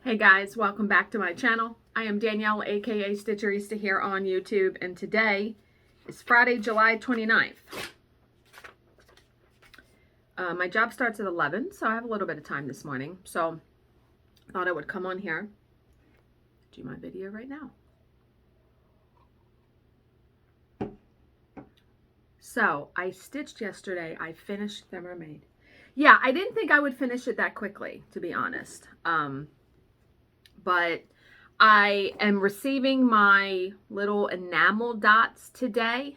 Hey guys, welcome back to my channel. I am Danielle, aka Stitcherista here on YouTube, and today is Friday, July 29th. My job starts at 11, so I have a little bit of time this morning. So I thought I would come on here, do my video right now. So I stitched yesterday. I finished the mermaid. Yeah, I didn't think I would finish it that quickly, to be honest. But I am receiving my little enamel dots today.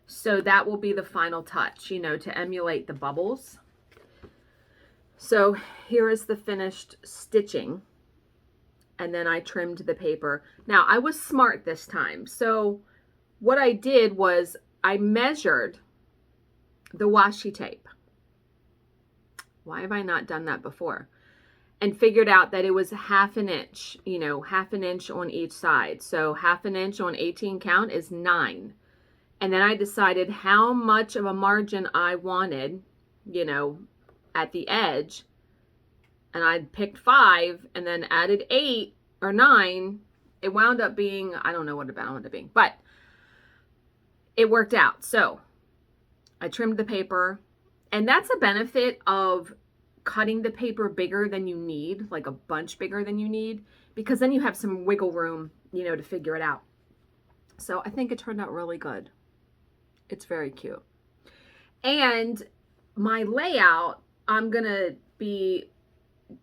So that will be the final touch, you know, to emulate the bubbles. So here is the finished stitching. And then I trimmed the paper. Now, I was smart this time. So what I did was I measured the washi tape. Why have I not done that before? And figured out that it was ½ inch, you know, ½ inch on each side. So ½ inch on 18 count is 9. And then I decided how much of a margin I wanted, you know, at the edge. And I picked 5 and then added 8 or 9. It wound up being, I don't know what it wound up being, but it worked out. So I trimmed the paper, and that's a benefit of cutting the paper bigger than you need, like a bunch bigger than you need, because then you have some wiggle room, you know, to figure it out. So I think it turned out really good. It's very cute. And my layout, I'm going to be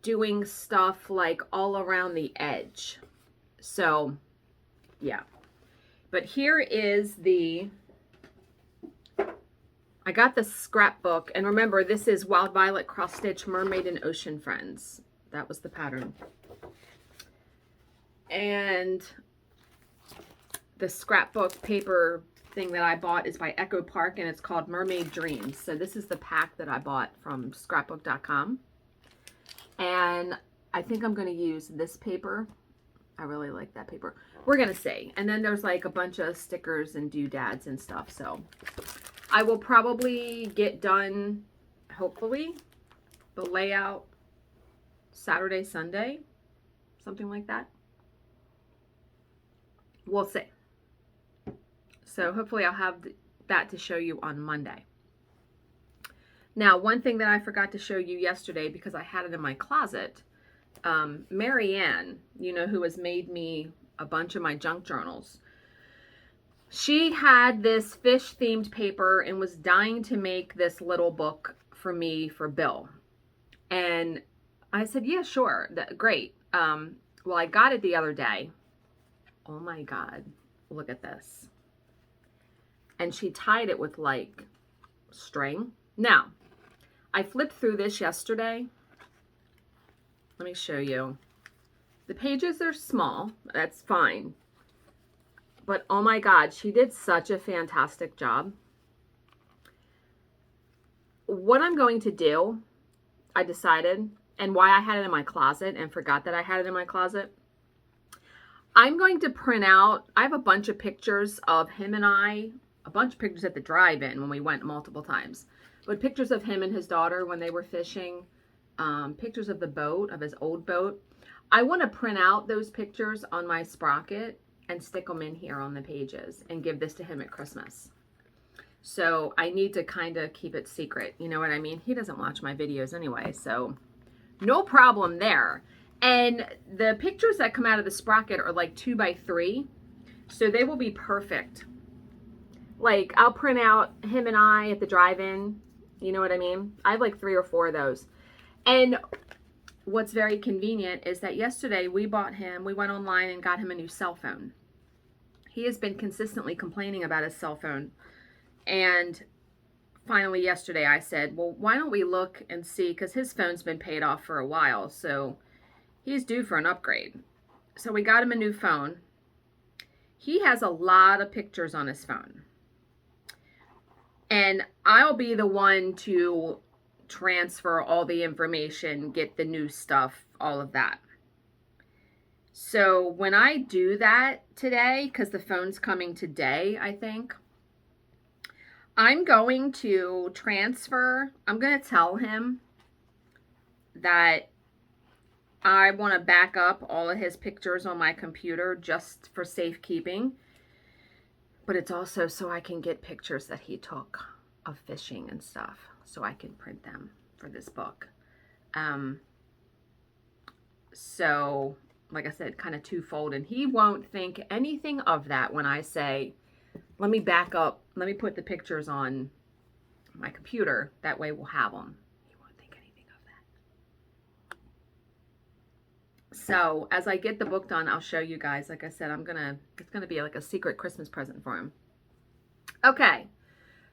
doing stuff like all around the edge. So yeah. But here is I got the scrapbook, and remember, this is Wild Violet Cross Stitch Mermaid and Ocean Friends. That was the pattern. And the scrapbook paper thing that I bought is by Echo Park, and it's called Mermaid Dreams. So this is the pack that I bought from scrapbook.com. And I think I'm going to use this paper. I really like that paper. We're going to see. And then there's like a bunch of stickers and doodads and stuff. So I will probably get done, hopefully, the layout Saturday, Sunday, something like that. We'll see. So hopefully I'll have that to show you on Monday. Now, one thing that I forgot to show you yesterday because I had it in my closet, Marianne, you know, who has made me a bunch of my junk journals. She had this fish-themed paper and was dying to make this little book for me for Bill. And I said, yeah, sure, great. Well, I got it the other day. Oh my God, look at this. And she tied it with like string. Now, I flipped through this yesterday. Let me show you. The pages are small, that's fine. But oh my God, she did such a fantastic job. What I'm going to do, I decided, and why I had it in my closet and forgot that I had it in my closet. I'm going to print out, I have a bunch of pictures of him and I, a bunch of pictures at the drive-in when we went multiple times. But pictures of him and his daughter when they were fishing, pictures of the boat, of his old boat. I want to print out those pictures on my sprocket and stick them in here on the pages and give this to him at Christmas. So I need to kind of keep it secret. You know what I mean? He doesn't watch my videos anyway, so no problem there. And the pictures that come out of the sprocket are like 2x3, so they will be perfect. Like I'll print out him and I at the drive-in. You know what I mean? I have like 3 or 4 of those. And what's very convenient is that yesterday we went online and got him a new cell phone. He has been consistently complaining about his cell phone. And finally yesterday I said, well, why don't we look and see, because his phone's been paid off for a while, so he's due for an upgrade. So we got him a new phone. He has a lot of pictures on his phone. And I'll be the one to transfer all the information, get the new stuff, all of that. So when I do that today, because the phone's coming today, I think, I'm going to transfer, I'm going to tell him that I want to back up all of his pictures on my computer just for safekeeping. But it's also so I can get pictures that he took of fishing and stuff, so I can print them for this book. So, like I said, kind of twofold. And he won't think anything of that when I say, let me back up, let me put the pictures on my computer. That way we'll have them. He won't think anything of that. So, as I get the book done, I'll show you guys. Like I said, it's gonna be like a secret Christmas present for him. Okay.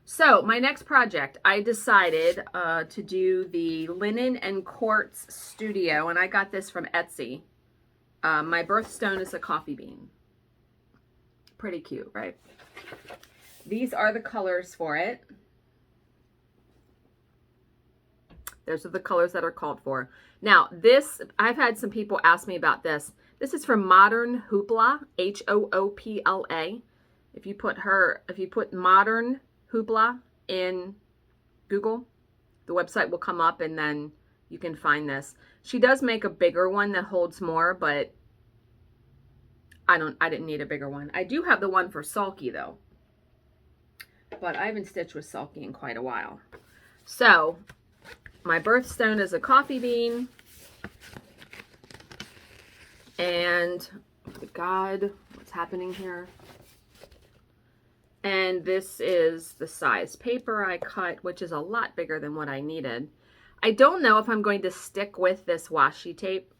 So my next project, I decided to do the Linen and Quartz Studio, and I got this from Etsy. My birthstone is a coffee bean. Pretty cute, right? These are the colors for it. Those are the colors that are called for. Now, this, I've had some people ask me about this. This is from Modern Hoopla, Hoopla. If you put Modern Hoopla in Google, the website will come up and then you can find this. She does make a bigger one that holds more, but I didn't need a bigger one. I do have the one for Sulky though, but I haven't stitched with Sulky in quite a while. So my birthstone is a coffee bean, and God, what's happening here? And this is the size paper I cut, which is a lot bigger than what I needed. I don't know if I'm going to stick with this washi tape.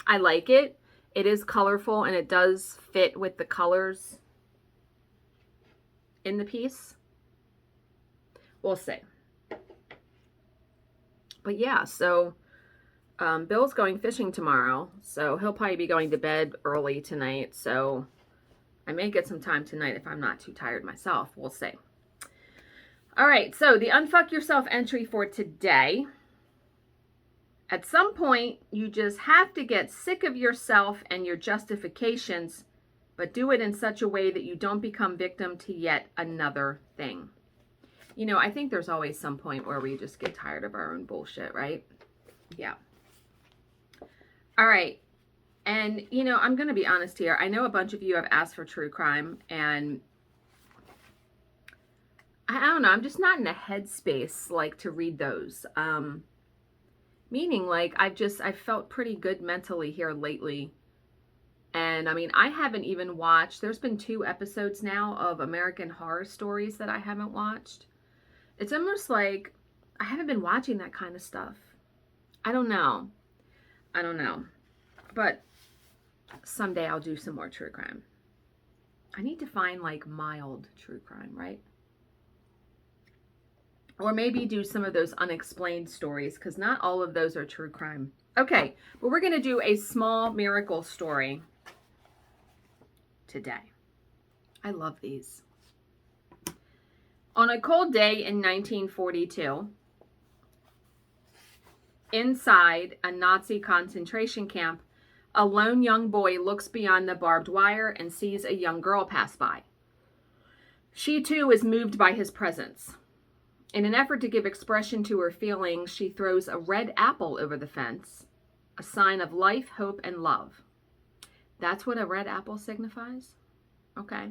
I like it. It is colorful and it does fit with the colors in the piece. We'll see. But yeah, so Bill's going fishing tomorrow, so he'll probably be going to bed early tonight, so I may get some time tonight if I'm not too tired myself. We'll see. All right, so the Unfuck Yourself entry for today. At some point, you just have to get sick of yourself and your justifications, but do it in such a way that you don't become victim to yet another thing. You know, I think there's always some point where we just get tired of our own bullshit, right? Yeah. All right. And, you know, I'm going to be honest here. I know a bunch of you have asked for true crime, and I don't know. I'm just not in a headspace, like, to read those. Meaning, like, I've felt pretty good mentally here lately. And, I mean, I haven't even watched, there's been 2 episodes now of American Horror Stories that I haven't watched. It's almost like I haven't been watching that kind of stuff. I don't know. But someday I'll do some more true crime. I need to find like mild true crime, right? Or maybe do some of those unexplained stories, because not all of those are true crime. Okay, but we're going to do a small miracle story today. I love these. On a cold day in 1942, inside a Nazi concentration camp, a lone young boy looks beyond the barbed wire and sees a young girl pass by. She too is moved by his presence. In an effort to give expression to her feelings, she throws a red apple over the fence, a sign of life, hope, and love. That's what a red apple signifies? Okay.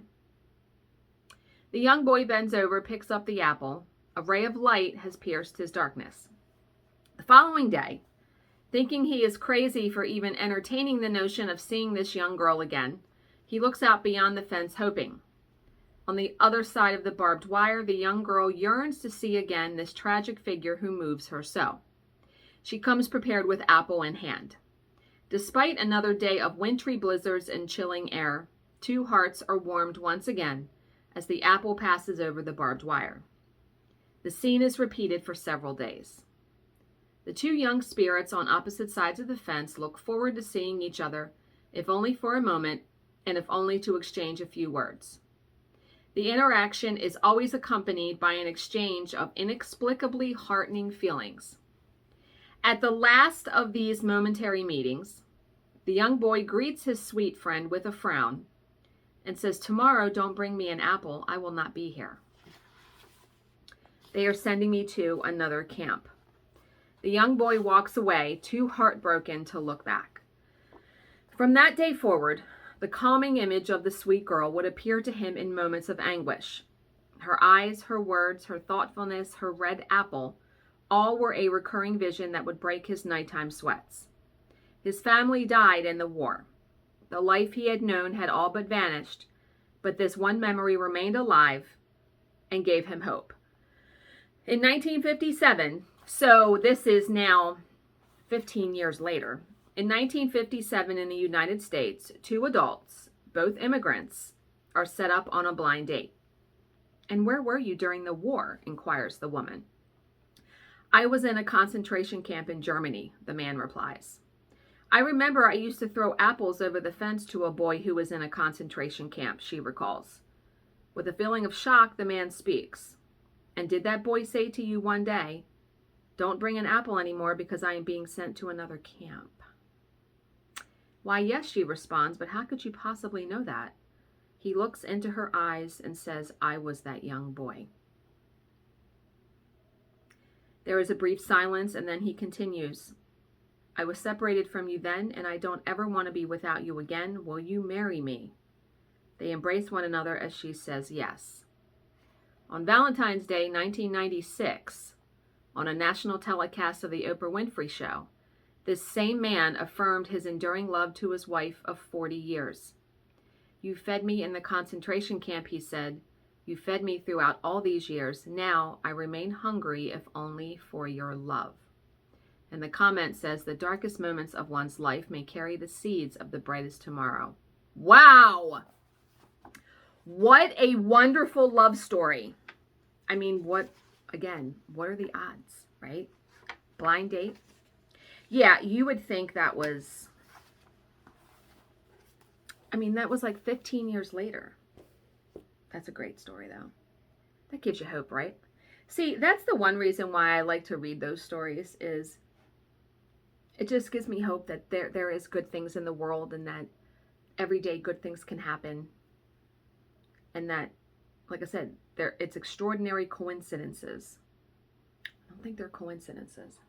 The young boy bends over, picks up the apple. A ray of light has pierced his darkness. The following day, thinking he is crazy for even entertaining the notion of seeing this young girl again, he looks out beyond the fence, hoping. On the other side of the barbed wire, the young girl yearns to see again this tragic figure who moves her so. She comes prepared with apple in hand. Despite another day of wintry blizzards and chilling air, 2 hearts are warmed once again as the apple passes over the barbed wire. The scene is repeated for several days. The 2 young spirits on opposite sides of the fence look forward to seeing each other, if only for a moment, and if only to exchange a few words. The interaction is always accompanied by an exchange of inexplicably heartening feelings. At the last of these momentary meetings, the young boy greets his sweet friend with a frown and says, "Tomorrow don't bring me an apple, I will not be here. They are sending me to another camp." The young boy walks away, too heartbroken to look back. From that day forward, the calming image of the sweet girl would appear to him in moments of anguish. Her eyes, her words, her thoughtfulness, her red apple, all were a recurring vision that would break his nighttime sweats. His family died in the war. The life he had known had all but vanished, but this one memory remained alive and gave him hope. In 1957, so this is now 15 years later, in 1957 in the United States, two adults, both immigrants, are set up on a blind date. "And where were you during the war?" inquires the woman. "I was in a concentration camp in Germany," the man replies. "I remember I used to throw apples over the fence to a boy who was in a concentration camp," she recalls. With a feeling of shock, the man speaks. "And did that boy say to you one day, 'Don't bring an apple anymore because I am being sent to another camp'?" "Why, yes," she responds, "but how could you possibly know that?" He looks into her eyes and says, "I was that young boy." There is a brief silence, and then he continues, "I was separated from you then, and I don't ever want to be without you again. Will you marry me?" They embrace one another as she says yes. On Valentine's Day, 1996, on a national telecast of the Oprah Winfrey Show, this same man affirmed his enduring love to his wife of 40 years. "You fed me in the concentration camp," he said. "You fed me throughout all these years. Now I remain hungry, if only for your love." And the comment says, "The darkest moments of one's life may carry the seeds of the brightest tomorrow." Wow! What a wonderful love story. I mean, what are the odds, right? Blind date. Yeah, you would think that was, that was like 15 years later. That's a great story, though. That gives you hope, right? See, that's the one reason why I like to read those stories, is it just gives me hope that there is good things in the world, and that every day good things can happen. And that, like I said, it's extraordinary coincidences. I don't think they're coincidences.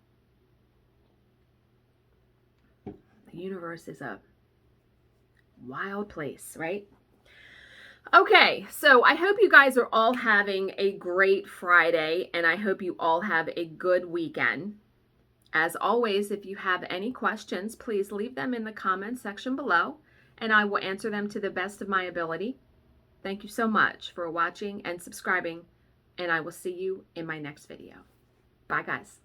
The universe is a wild place, right? Okay, so I hope you guys are all having a great Friday, and I hope you all have a good weekend. As always, if you have any questions, please leave them in the comments section below, and I will answer them to the best of my ability. Thank you so much for watching and subscribing, and I will see you in my next video. Bye, guys.